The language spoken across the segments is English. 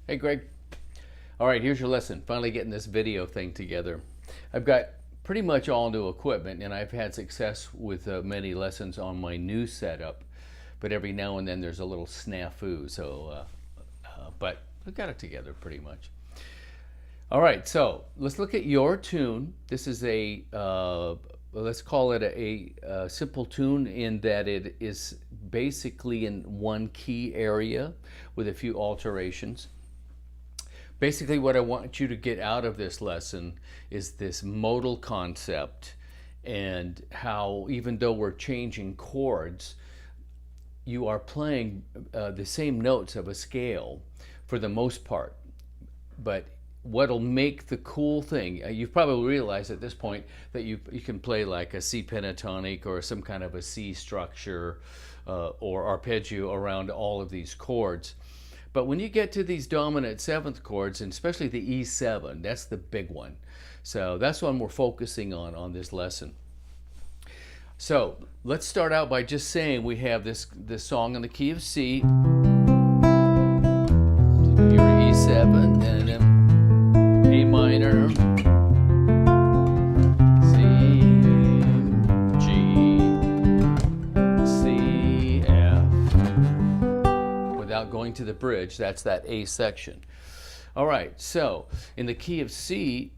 Hey Greg. All right, here's your lesson. Finally getting this video thing together. I've got pretty much all new equipment and I've had success with many lessons on my new setup, but every now and then there's a little snafu, but we got it together pretty much. All right, so let's look at your tune. This is let's call it a simple tune in that it is basically in one key area with a few alterations. Basically, what I want you to get out of this lesson is this modal concept and how, even though we're changing chords, you are playing the same notes of a scale for the most part. But what'll make the cool thing, you've probably realized at this point that you can play like a C pentatonic or some kind of a C structure or arpeggio around all of these chords. But when you get to these dominant seventh chords, and especially the E7, that's the big one. So that's what we're focusing on this lesson. So let's start out by just saying we have this song in the key of C, your E7, and then A minor, going to the bridge. That's that A section. All right, so in the key of C,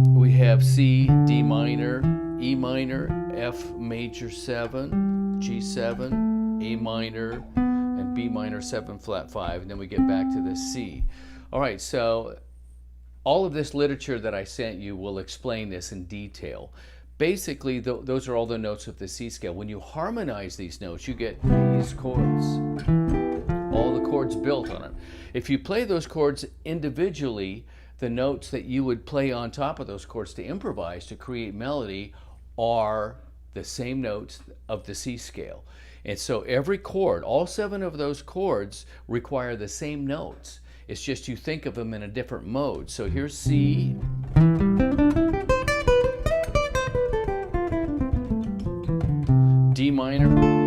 we have C, D minor, E minor, F major 7, G7, A minor, and B minor 7 flat 5, and then we get back to the C. All right, so all of this literature that I sent you will explain this in detail. Basically, those are all the notes of the C scale. When you harmonize these notes, you get these chords. All the chords built on it. If you play those chords individually, the notes that you would play on top of those chords to improvise, to create melody, are the same notes of the C scale. And so every chord, all 7 of those chords, require the same notes. It's just you think of them in a different mode. So here's C, D minor,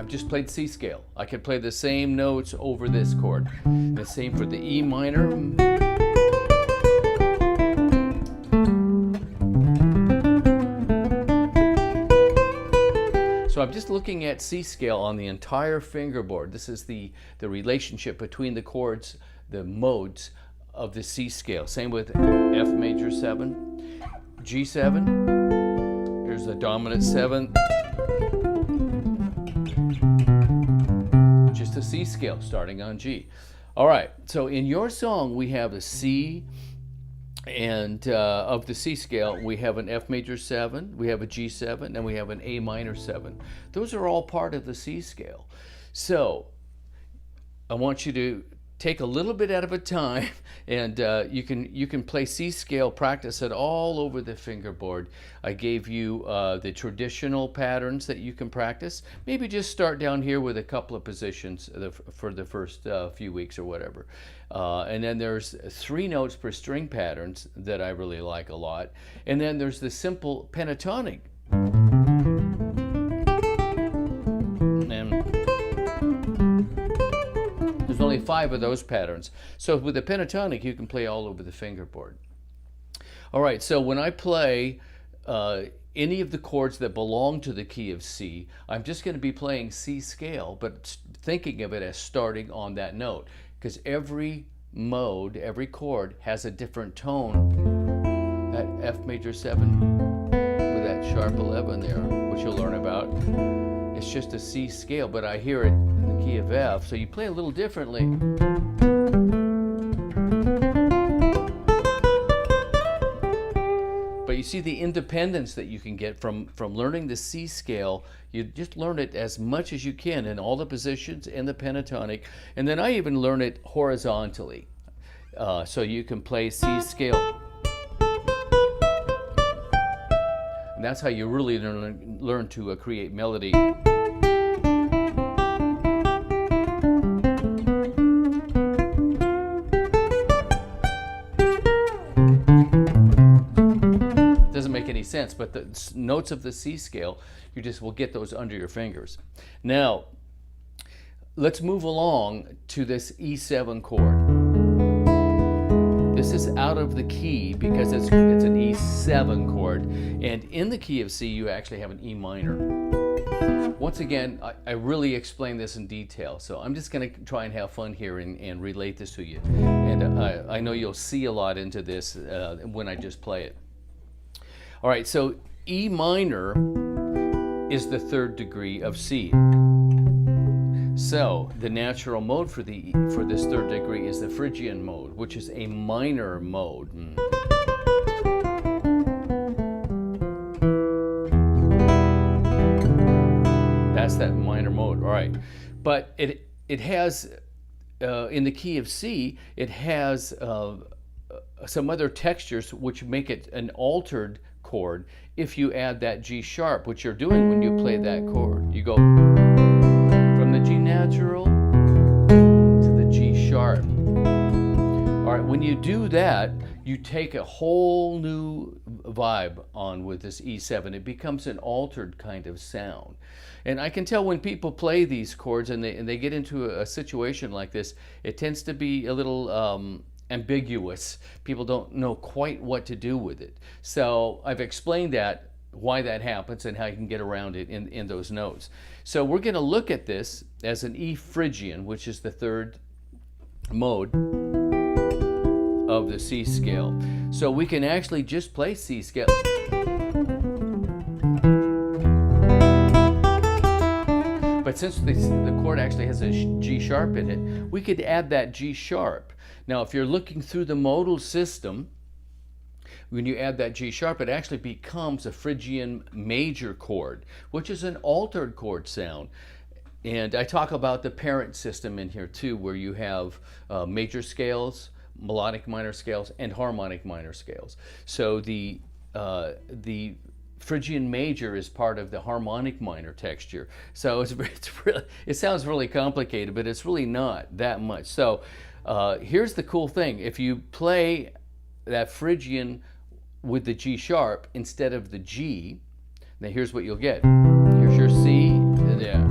just played C scale. I could play the same notes over this chord. The same for the E minor. So I'm just looking at C scale on the entire fingerboard. This is the relationship between the chords, the modes of the C scale. Same with F major 7, G7. Here's the dominant 7. The C scale starting on G. All right, so in your song we have a C, and of the C scale we have an F major 7, we have a G7, and we have an A minor 7. Those are all part of the C scale. So I want you to take a little bit at a time, and you can play C scale, practice it all over the fingerboard. I gave you the traditional patterns that you can practice. Maybe just start down here with a couple of positions for the first few weeks or whatever. And then there's 3 notes per string patterns that I really like a lot. And then there's the simple pentatonic. There's only 5 of those patterns. So with the pentatonic, you can play all over the fingerboard. All right, so when I play any of the chords that belong to the key of C, I'm just going to be playing C scale, but thinking of it as starting on that note, because every mode, every chord has a different tone. That F major 7 with that sharp 11 there, which you'll learn about, it's just a C scale, but I hear it in the key of F, so you play a little differently. But you see the independence that you can get from learning the C scale. You just learn it as much as you can in all the positions in the pentatonic, and then I even learn it horizontally. So you can play C scale. And that's how you really learn to create melody. sense, but the notes of the C scale, you just will get those under your fingers. Now, let's move along to this E7 chord. This is out of the key because it's an E7 chord, and in the key of C you actually have an E minor. Once again, I really explain this in detail, so I'm just going to try and have fun here and relate this to you. And I know you'll see a lot into this when I just play it. All right, so E minor is the third degree of C. So the natural mode for this third degree is the Phrygian mode, which is a minor mode. That's that minor mode. All right, but it has in the key of C, it has some other textures which make it an altered chord if you add that G sharp, which you're doing when you play that chord. You go from the G natural to the G sharp. All right, when you do that, you take a whole new vibe on with this E7. It becomes an altered kind of sound. And I can tell when people play these chords and they get into a situation like this, it tends to be a little ambiguous. People don't know quite what to do with it. So I've explained that, why that happens and how you can get around it in those notes. So we're going to look at this as an E Phrygian, which is the third mode of the C scale. So we can actually just play C scale. But since the chord actually has a G sharp in it, we could add that G sharp. Now, if you're looking through the modal system, when you add that G sharp, it actually becomes a Phrygian major chord, which is an altered chord sound. And I talk about the parent system in here too, where you have major scales, melodic minor scales, and harmonic minor scales. So the Phrygian major is part of the harmonic minor texture. So it sounds really complicated, but it's really not that much. So here's the cool thing. If you play that Phrygian with the G sharp instead of the G, now here's what you'll get. Here's your C, yeah.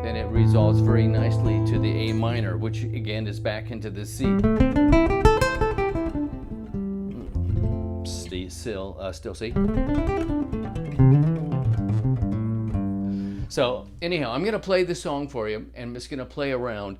Then it resolves very nicely to the A minor, which again is back into the C. Still C. So anyhow, I'm going to play the song for you, and I'm just going to play around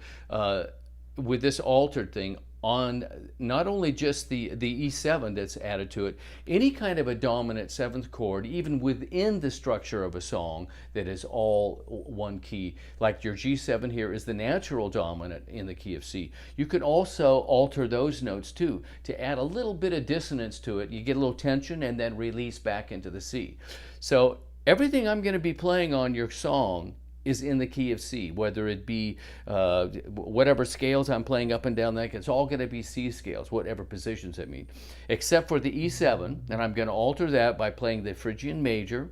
with this altered thing on not only just the E7 that's added to it, any kind of a dominant seventh chord, even within the structure of a song that is all one key. Like your G7 here is the natural dominant in the key of C. You can also alter those notes too to add a little bit of dissonance to it. You get a little tension and then release back into the C. So everything I'm going to be playing on your song is in the key of C, whether it be whatever scales I'm playing up and down, like it's all going to be C scales, whatever positions I mean, except for the E7, and I'm going to alter that by playing the Phrygian major,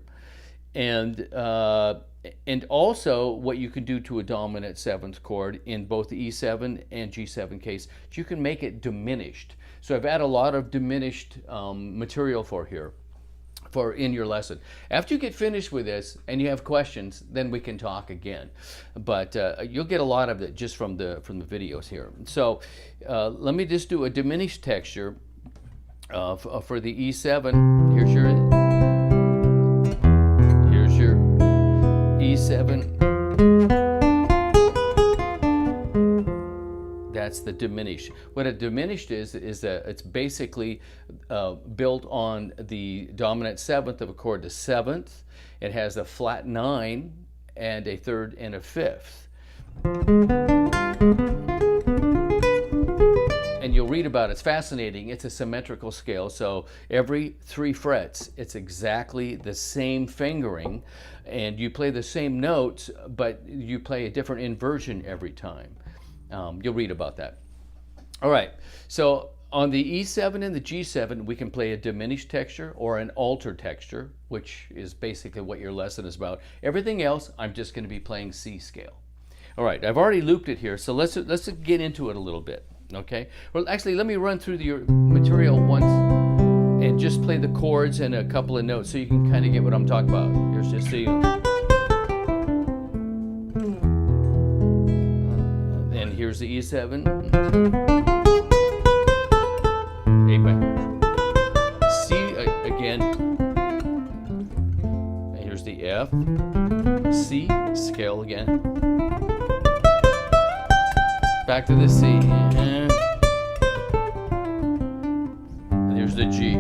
and also what you can do to a dominant seventh chord in both the E7 and G7 case, you can make it diminished. So I've added a lot of diminished material for in your lesson. After you get finished with this and you have questions, then we can talk again. But you'll get a lot of it just from the videos here. So let me just do a diminished texture for the E7. Here's your E7. That's the diminished. What a diminished is that it's basically built on the dominant seventh of a chord, the seventh. It has a flat 9 and a third and a fifth. And you'll read about it. It's fascinating. It's a symmetrical scale, so every 3 frets, it's exactly the same fingering, and you play the same notes, but you play a different inversion every time. You'll read about that. All right, so on the E7 and the G7, we can play a diminished texture or an altered texture, which is basically what your lesson is about. Everything else, I'm just going to be playing C scale. All right, I've already looped it here, so let's get into it a little bit, okay? Well, actually, let me run through your material once and just play the chords and a couple of notes so you can kind of get what I'm talking about. Here's just so you. And here's the E7. A minor. C again. And here's the F. C scale again. Back to the C. And here's the G.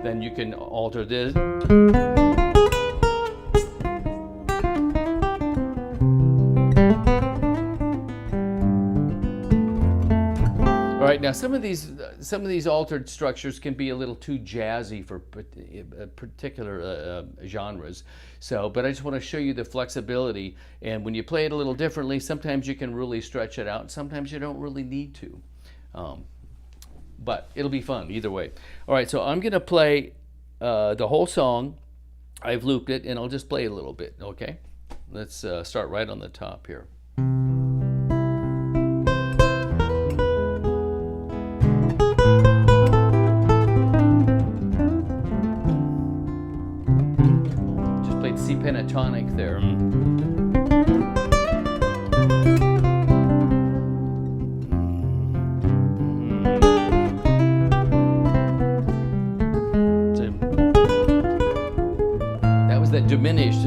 Then you can alter this. All right, now some of these altered structures can be a little too jazzy for particular genres. So, but I just want to show you the flexibility. And when you play it a little differently, sometimes you can really stretch it out. Sometimes you don't really need to. But it'll be fun either way. All right, so I'm going to play the whole song. I've looped it, and I'll just play a little bit. Okay, let's start right on the top here. C pentatonic there. So, that was that diminished.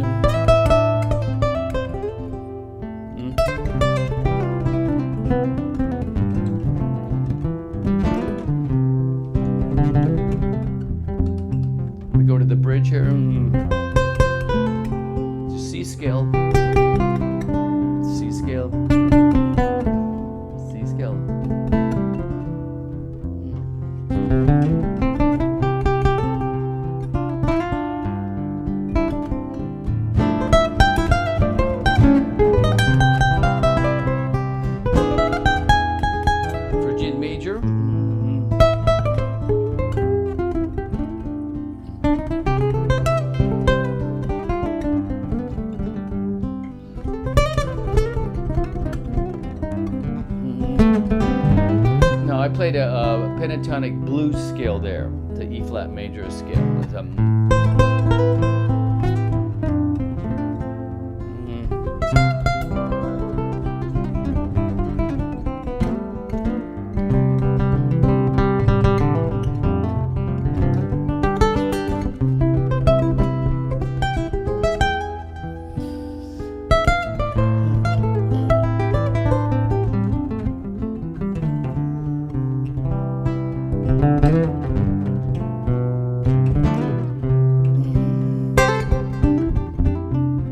We go to the bridge here. C scale, C scale, C scale. For G major. I played a pentatonic blues scale there, the E flat major scale.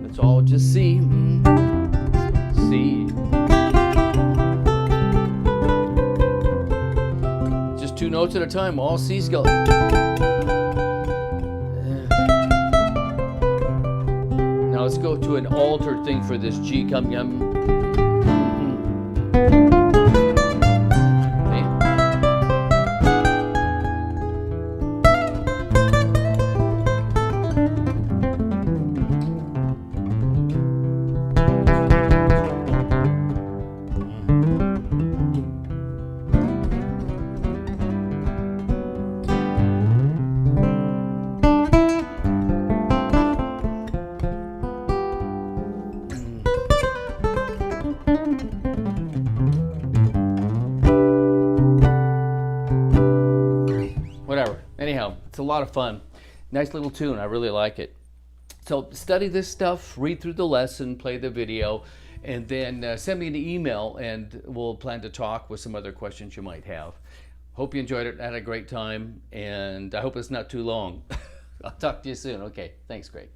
It's all just C, C. Just 2 notes at a time, all C scale. Now let's go to an altered thing for this G. Whatever. Anyhow, it's a lot of fun. Nice little tune. I really like it. So study this stuff, read through the lesson, play the video, and then send me an email and we'll plan to talk with some other questions you might have. Hope you enjoyed it, had a great time, and I hope it's not too long. I'll talk to you soon. Okay, thanks, Greg.